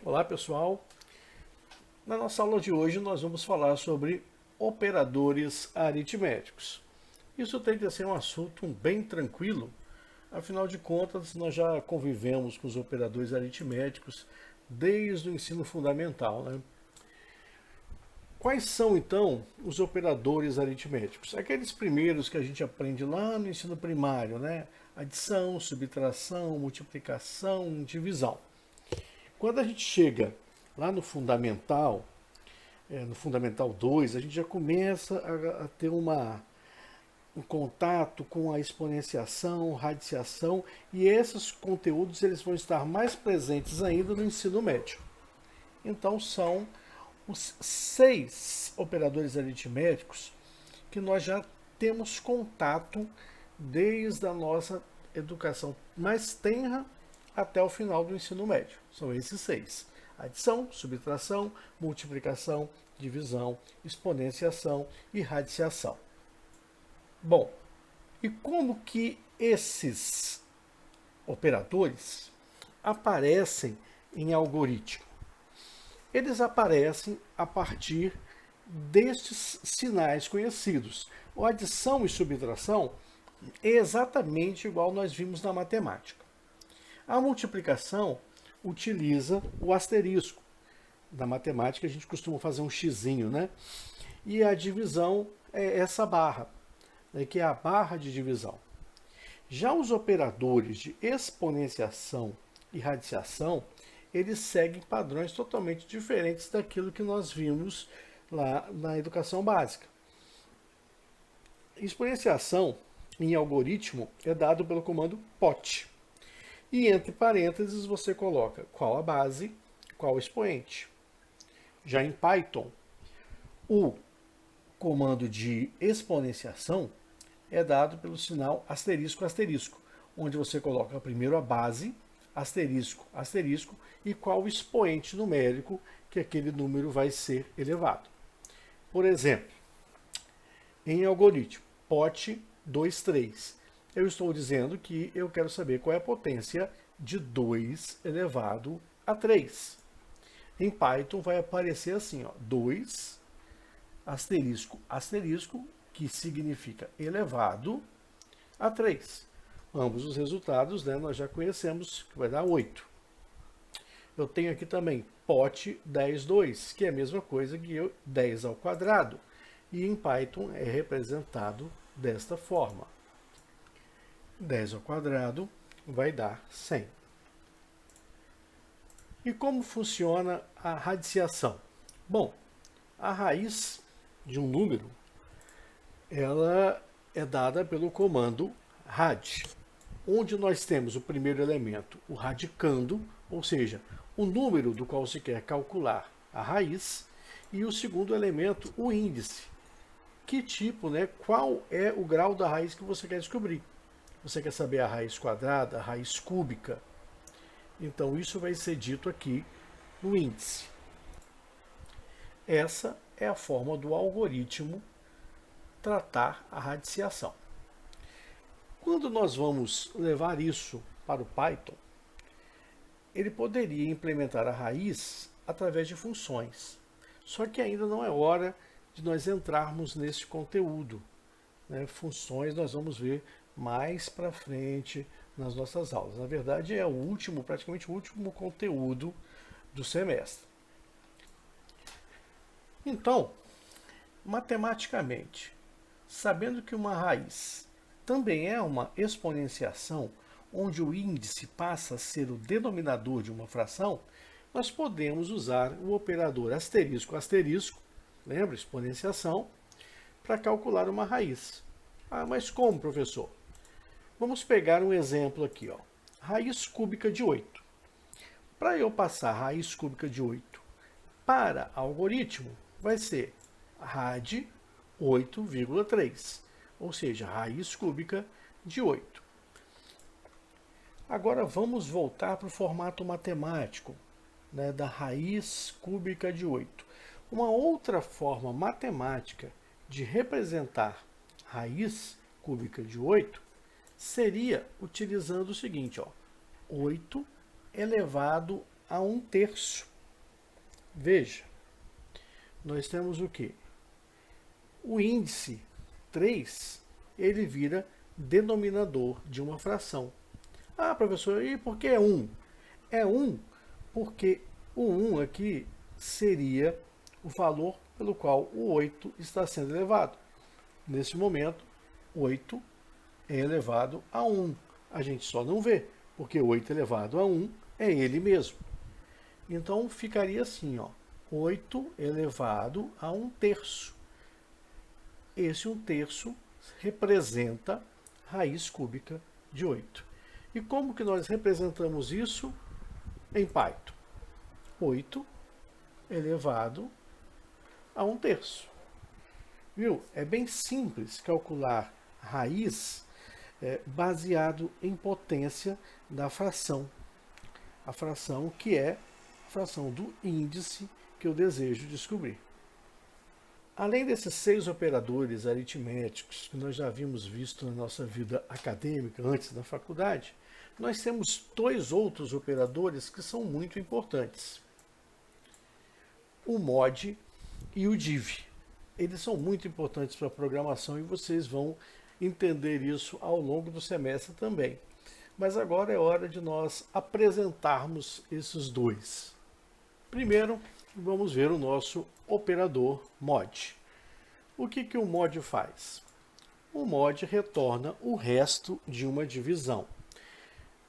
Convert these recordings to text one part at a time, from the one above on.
Olá pessoal, na nossa aula de hoje nós vamos falar sobre operadores aritméticos. Isso tende a ser um assunto bem tranquilo, afinal de contas nós já convivemos com os operadores aritméticos desde o ensino fundamental, né? Quais são então os operadores aritméticos? Aqueles primeiros que a gente aprende lá no ensino primário, né? Adição, subtração, multiplicação, divisão. Quando a gente chega lá no Fundamental 2, a gente já começa a ter um contato com a exponenciação, radiciação, e esses conteúdos eles vão estar mais presentes ainda no ensino médio. Então são os 6 operadores aritméticos que nós já temos contato desde a nossa educação mais tenra até o final do ensino médio. São esses 6. Adição, subtração, multiplicação, divisão, exponenciação e radiciação. Bom, e como que esses operadores aparecem em algoritmo? Eles aparecem a partir destes sinais conhecidos. O adição e subtração é exatamente igual nós vimos na matemática. A multiplicação utiliza o asterisco. Na matemática a gente costuma fazer um xizinho, né? E a divisão é essa barra, né, que é a barra de divisão. Já os operadores de exponenciação e radiciação, eles seguem padrões totalmente diferentes daquilo que nós vimos lá na educação básica. Exponenciação em algoritmo é dado pelo comando POT. E entre parênteses você coloca qual a base, qual o expoente. Já em Python, o comando de exponenciação é dado pelo sinal asterisco, asterisco, onde você coloca primeiro a base, asterisco, asterisco, e qual o expoente numérico que aquele número vai ser elevado. Por exemplo, em algoritmo, POT 23, eu estou dizendo que eu quero saber qual é a potência de 2 elevado a 3. Em Python vai aparecer assim, ó, 2, asterisco, asterisco, que significa elevado a 3. Ambos os resultados, né, nós já conhecemos, que vai dar 8. Eu tenho aqui também POT 10,2, que é a mesma coisa que 10 ao quadrado. E em Python é representado desta forma. 10 ao quadrado vai dar 100. E como funciona a radiciação? Bom, a raiz de um número, ela é dada pelo comando rad, onde nós temos o primeiro elemento, o radicando, ou seja, o número do qual se quer calcular a raiz, e o segundo elemento, o índice. Que tipo, né? Qual é o grau da raiz que você quer descobrir? Você quer saber a raiz quadrada, a raiz cúbica? Então isso vai ser dito aqui no índice. Essa é a forma do algoritmo tratar a radiciação. Quando nós vamos levar isso para o Python, ele poderia implementar a raiz através de funções. Só que ainda não é hora de nós entrarmos nesse conteúdo, né? Funções nós vamos ver mais para frente nas nossas aulas. Na verdade, é praticamente o último conteúdo do semestre. Então, matematicamente, sabendo que uma raiz também é uma exponenciação, onde o índice passa a ser o denominador de uma fração, nós podemos usar o operador asterisco, asterisco, lembra, exponenciação, para calcular uma raiz. Ah, mas como, professor? Vamos pegar um exemplo aqui, ó. Raiz cúbica de 8. Para eu passar a raiz cúbica de 8 para algoritmo, vai ser rad 8,3, ou seja, raiz cúbica de 8. Agora vamos voltar para o formato matemático, né, da raiz cúbica de 8. Uma outra forma matemática de representar raiz cúbica de 8 seria utilizando o seguinte, ó, 8 elevado a 1/3. Veja, nós temos o quê? O índice 3, ele vira denominador de uma fração. Ah, professor, e por que é 1? É 1 porque o 1 aqui seria o valor pelo qual o 8 está sendo elevado. Nesse momento, 8 é elevado a 1. A gente só não vê, porque 8 elevado a 1 é ele mesmo. Então, ficaria assim, ó, 8 elevado a 1/3. Esse 1/3 representa raiz cúbica de 8. E como que nós representamos isso em Python? 8 elevado a 1/3. Viu? É bem simples calcular raiz baseado em potência da fração. A fração que é a fração do índice que eu desejo descobrir. Além desses 6 operadores aritméticos que nós já havíamos visto na nossa vida acadêmica antes da faculdade, nós temos 2 outros operadores que são muito importantes. O mod e o div. Eles são muito importantes para a programação e vocês vão entender isso ao longo do semestre também. Mas agora é hora de nós apresentarmos esses 2. Primeiro, vamos ver o nosso operador mod. O que o mod faz? O mod retorna o resto de uma divisão.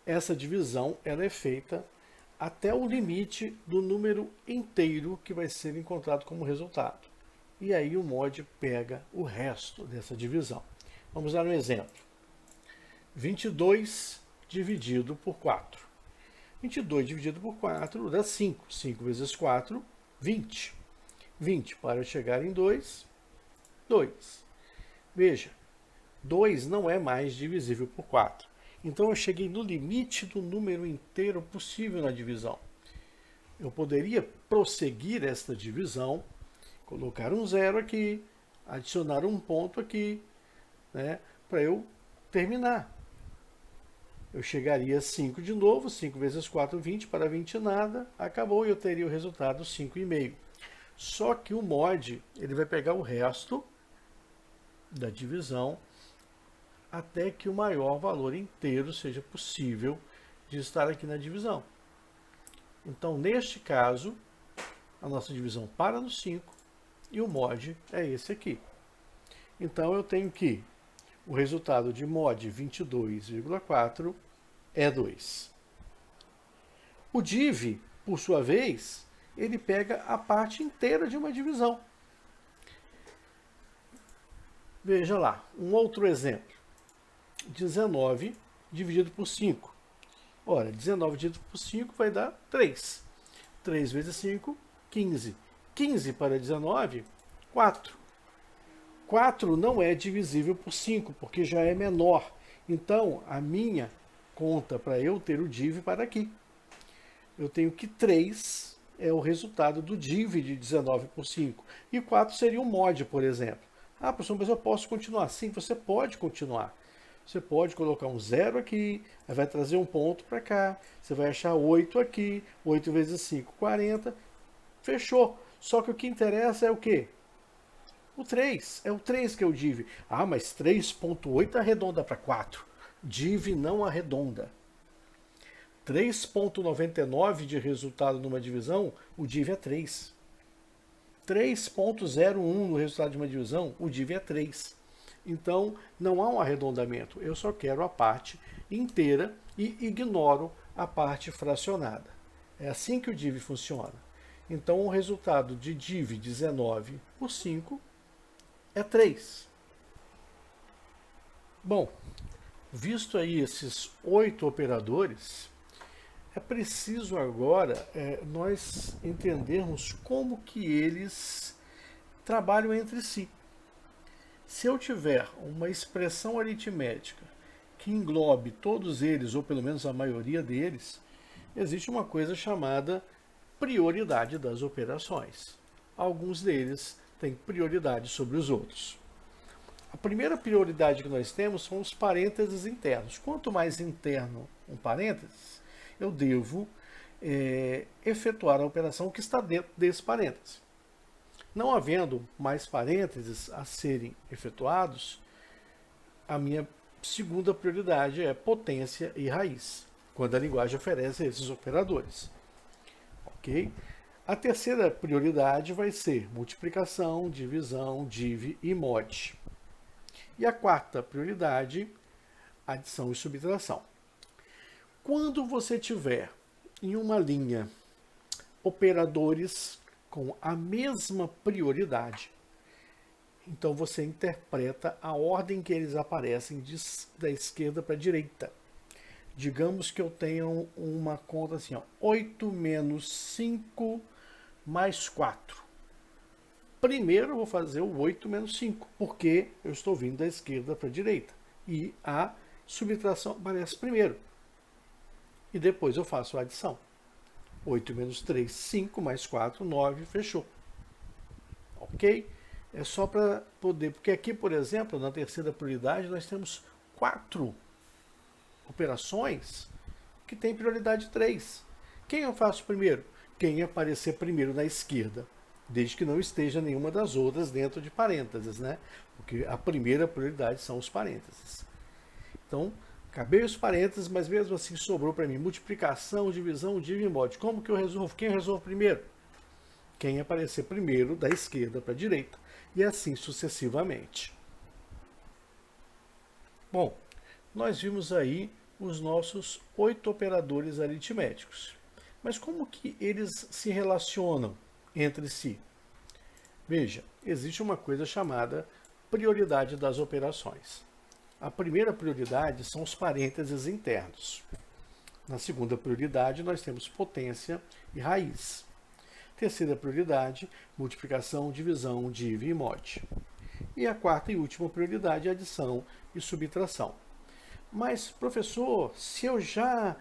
Essa divisão ela é feita até o limite do número inteiro que vai ser encontrado como resultado. E aí o mod pega o resto dessa divisão. Vamos dar um exemplo. 22 dividido por 4. 22 dividido por 4 dá 5. 5 vezes 4, 20. 20 para chegar em 2, 2. Veja, 2 não é mais divisível por 4. Então eu cheguei no limite do número inteiro possível na divisão. Eu poderia prosseguir esta divisão, colocar um 0 aqui, adicionar um ponto aqui, né, para eu terminar. Eu chegaria a 5 de novo, 5 vezes 4, 20, para 20 nada, acabou e eu teria o resultado 5,5. Só que o mod, ele vai pegar o resto da divisão até que o maior valor inteiro seja possível de estar aqui na divisão. Então, neste caso, a nossa divisão para no 5 e o mod é esse aqui. Então, eu tenho que o resultado de mod 22,4 é 2. O div, por sua vez, ele pega a parte inteira de uma divisão. Veja lá, um outro exemplo. 19 dividido por 5. Ora, 19 dividido por 5 vai dar 3. 3 vezes 5, 15. 15 para 19, 4. 4 não é divisível por 5, porque já é menor. Então, a minha conta para eu ter o div para aqui. Eu tenho que 3 é o resultado do div de 19 por 5. E 4 seria um mod, por exemplo. Ah, professor, mas eu posso continuar? Sim, você pode continuar. Você pode colocar um 0 aqui, aí vai trazer um ponto para cá, você vai achar 8 aqui, 8 vezes 5, 40, fechou. Só que o que interessa é o quê? O 3, é o 3 que é o div. Ah, mas 3,8 arredonda para 4. Div não arredonda. 3,99 de resultado numa divisão, o div é 3. 3,01 no resultado de uma divisão, o div é 3. Então, não há um arredondamento. Eu só quero a parte inteira e ignoro a parte fracionada. É assim que o div funciona. Então, o resultado de div 19 por 5 é 3. Bom, visto aí esses 8 operadores, é preciso agora nós entendermos como que eles trabalham entre si. Se eu tiver uma expressão aritmética que englobe todos eles, ou pelo menos a maioria deles, existe uma coisa chamada prioridade das operações. Alguns deles têm prioridade sobre os outros. A primeira prioridade que nós temos são os parênteses internos. Quanto mais interno um parênteses, eu devo efetuar a operação que está dentro desse parêntese. Não havendo mais parênteses a serem efetuados, a minha segunda prioridade é potência e raiz, quando a linguagem oferece esses operadores. Ok? A terceira prioridade vai ser multiplicação, divisão, div e mod. E a quarta prioridade, adição e subtração. Quando você tiver em uma linha operadores com a mesma prioridade, então você interpreta a ordem que eles aparecem da esquerda para a direita. Digamos que eu tenho uma conta assim, ó, 8 menos 5 mais 4. Primeiro eu vou fazer o 8 menos 5, porque eu estou vindo da esquerda para a direita. E a subtração aparece primeiro. E depois eu faço a adição. 8 menos 3, 5, mais 4, 9, fechou. Ok? É só para poder, porque aqui, por exemplo, na terceira prioridade, nós temos 4 operações que têm prioridade 3. Quem eu faço primeiro? Quem aparecer primeiro na esquerda, desde que não esteja nenhuma das outras dentro de parênteses, né? Porque a primeira prioridade são os parênteses. Então, acabei os parênteses, mas mesmo assim sobrou para mim multiplicação, divisão, div e mod. Como que eu resolvo? Quem eu resolvo primeiro? Quem aparecer primeiro da esquerda para a direita. E assim sucessivamente. Bom, nós vimos aí os nossos 8 operadores aritméticos. Mas como que eles se relacionam entre si? Veja, existe uma coisa chamada prioridade das operações. A primeira prioridade são os parênteses internos. Na segunda prioridade, nós temos potência e raiz. Terceira prioridade, multiplicação, divisão, div e mod. E a quarta e última prioridade, adição e subtração. Mas, professor, se eu já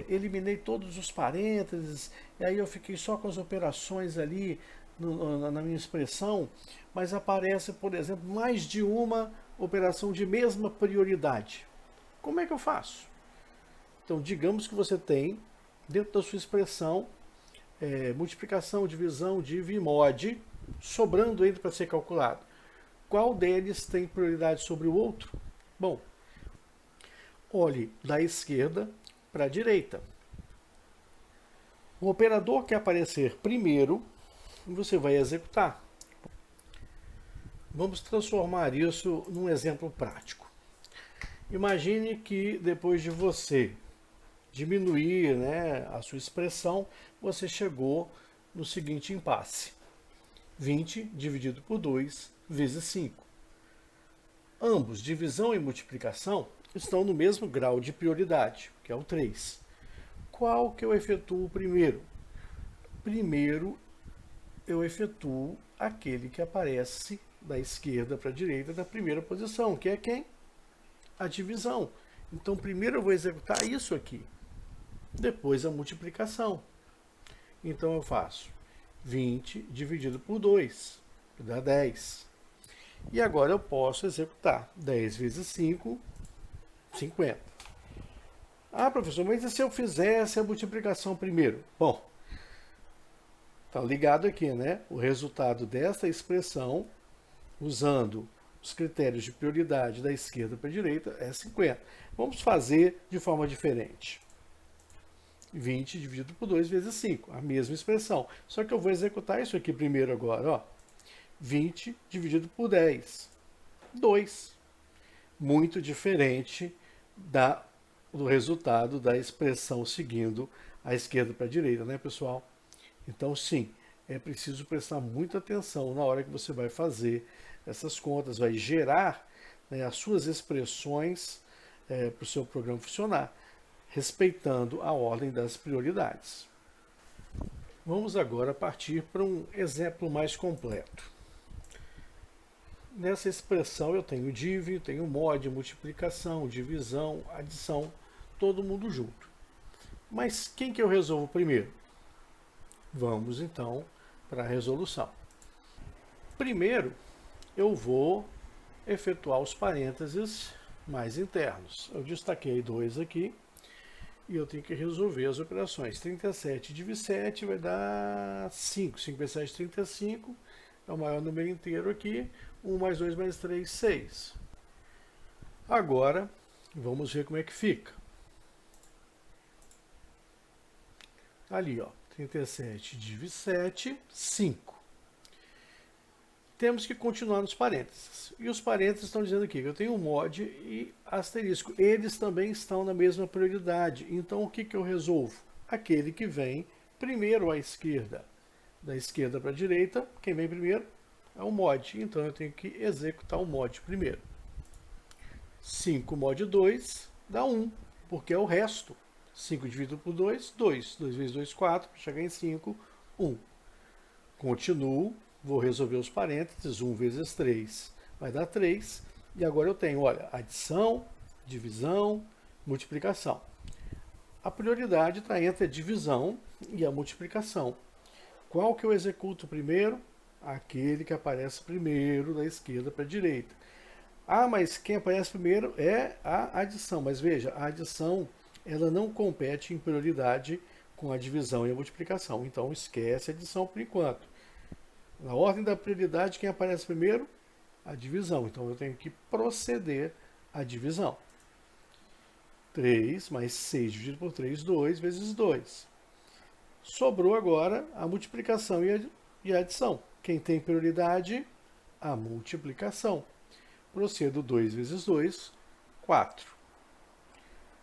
eliminei todos os parênteses, e aí eu fiquei só com as operações ali na minha expressão, mas aparece, por exemplo, mais de uma operação de mesma prioridade. Como é que eu faço? Então, digamos que você tem, dentro da sua expressão, multiplicação, divisão, div e mod, sobrando ainda para ser calculado. Qual deles tem prioridade sobre o outro? Bom, olhe da esquerda para a direita. O operador que aparecer primeiro, você vai executar. Vamos transformar isso num exemplo prático. Imagine que depois de você diminuir, né, a sua expressão, você chegou no seguinte impasse. 20 dividido por 2 vezes 5. Ambos, divisão e multiplicação, estão no mesmo grau de prioridade, que é o 3. Qual que eu efetuo primeiro? Primeiro, eu efetuo aquele que aparece da esquerda para a direita da primeira posição, que é quem? A divisão. Então, primeiro eu vou executar isso aqui. Depois a multiplicação. Então, eu faço 20 dividido por 2, que dá 10. E agora eu posso executar 10 vezes 5, 50. Ah, professor, mas e se eu fizesse a multiplicação primeiro? Bom, está ligado aqui, né? O resultado dessa expressão, usando os critérios de prioridade da esquerda para a direita, é 50. Vamos fazer de forma diferente. 20 dividido por 2 vezes 5, a mesma expressão. Só que eu vou executar isso aqui primeiro agora, ó. 20 dividido por 10, 2. Muito diferente do resultado da expressão seguindo a esquerda para a direita, né, pessoal? Então, sim, é preciso prestar muita atenção na hora que você vai fazer essas contas, vai gerar, né, as suas expressões para o seu programa funcionar, respeitando a ordem das prioridades. Vamos agora partir para um exemplo mais completo. Nessa expressão eu tenho div, tenho mod, multiplicação, divisão, adição, todo mundo junto. Mas quem que eu resolvo primeiro? Vamos então para a resolução. Primeiro, eu vou efetuar os parênteses mais internos. Eu destaquei 2 aqui e eu tenho que resolver as operações. 37 dividido 7 vai dar 5. 5 vezes 7, 35. É o maior número inteiro aqui. 1 mais 2 mais 3, 6. Agora, vamos ver como é que fica. Ali, ó, 37 dividido 7, 5. Temos que continuar nos parênteses. E os parênteses estão dizendo aqui que eu tenho um mod e asterisco. Eles também estão na mesma prioridade. Então, o que eu resolvo? Aquele que vem primeiro à esquerda. Da esquerda para a direita, quem vem primeiro é o mod. Então, eu tenho que executar o mod primeiro. 5 mod 2 dá 1, porque é o resto. 5 dividido por 2, 2. 2 vezes 2, 4. Para chegar em 5, 1. Continuo. Vou resolver os parênteses, 1 vezes 3 vai dar 3. E agora eu tenho, olha, adição, divisão, multiplicação. A prioridade está entre a divisão e a multiplicação. Qual que eu executo primeiro? Aquele que aparece primeiro, da esquerda para a direita. Ah, mas quem aparece primeiro é a adição. Mas veja, a adição ela não compete em prioridade com a divisão e a multiplicação. Então esquece a adição por enquanto. Na ordem da prioridade, quem aparece primeiro? A divisão. Então, eu tenho que proceder à divisão. 3 mais 6 dividido por 3, 2 vezes 2. Sobrou agora a multiplicação e a adição. Quem tem prioridade? A multiplicação. Procedo 2 vezes 2, 4.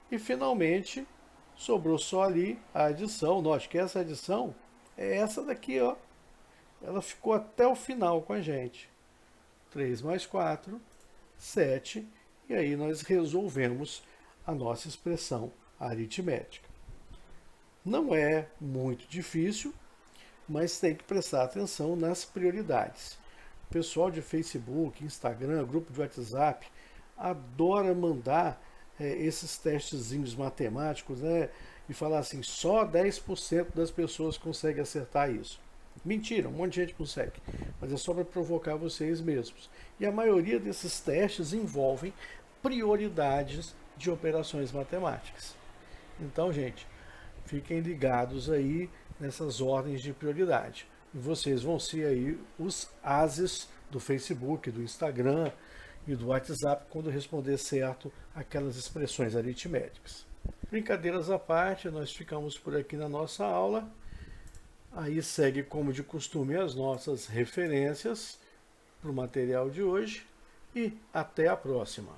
E, finalmente, sobrou só ali a adição. Note que essa adição é essa daqui, ó. Ela ficou até o final com a gente. 3 mais 4, 7. E aí nós resolvemos a nossa expressão aritmética. Não é muito difícil, mas tem que prestar atenção nas prioridades. O pessoal de Facebook, Instagram, grupo de WhatsApp, adora mandar esses testezinhos matemáticos, né? E falar assim, só 10% das pessoas conseguem acertar isso. Mentira, um monte de gente consegue, mas é só para provocar vocês mesmos. E a maioria desses testes envolvem prioridades de operações matemáticas. Então, gente, fiquem ligados aí nessas ordens de prioridade. E vocês vão ser aí os ases do Facebook, do Instagram e do WhatsApp quando responder certo aquelas expressões aritméticas. Brincadeiras à parte, nós ficamos por aqui na nossa aula. Aí segue, como de costume, as nossas referências para o material de hoje e até a próxima.